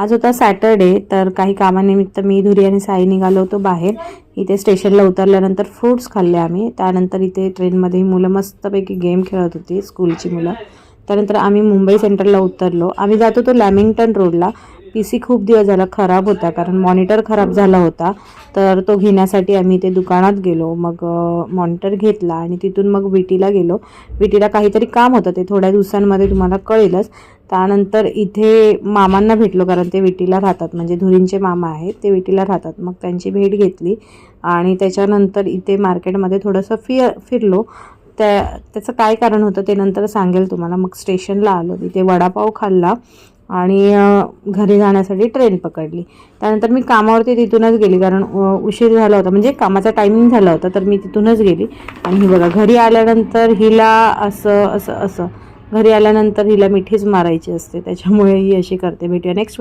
आज होता सॅटरडे, तर काही कामानिमित्त मी, धुरी आणि साई निघालो होतो बाहेर. इथे स्टेशनला उतरल्यानंतर फ्रूट्स खाल्ले आम्ही. त्यानंतर इथे ट्रेनमध्ये मुलं मस्तपैकी गेम खेळत होती, स्कूलची मुलं. त्यानंतर आम्ही मुंबई सेंट्रलला उतरलो. आम्ही जात होतो लॅमिंग्टन रोडला. PC खूप दिवस झाला खराब होता, कारण मॉनिटर खराब झाला होता. तर तो घेण्यासाठी आम्ही ते दुकानात गेलो. मग मॉनिटर घेतला आणि तिथून मग विटीला गेलो. विटीला काहीतरी काम होतं, ते थोड्या दिवसांमध्ये तुम्हाला कळेलच. त्यानंतर इथे मामांना भेटलो, कारण ते विटीला राहतात, म्हणजे धुरींचे मामा आहेत, ते विटीला राहतात. मग त्यांची भेट घेतली आणि त्याच्यानंतर इथे मार्केटमध्ये थोडंसं फिरलो. त्याचं काय कारण होतं ते नंतर सांगेल तुम्हाला. मग स्टेशनला आलो, तिथे वडापाव खाल्ला आणि घरी जाण्यासाठी ट्रेन पकडली. त्यानंतर मी कामावरती तिथूनच गेली, कारण उशीर झाला होता, म्हणजे कामाचा टायमिंग झाला होता, तर मी तिथूनच गेली. आणि ही बघा, घरी आल्यानंतर हिला असं घरी आल्यानंतर हिला मिठीच मारायची असते, त्याच्यामुळे ही अशी करते. भेटूया नेक्स्ट व्हिडिओ.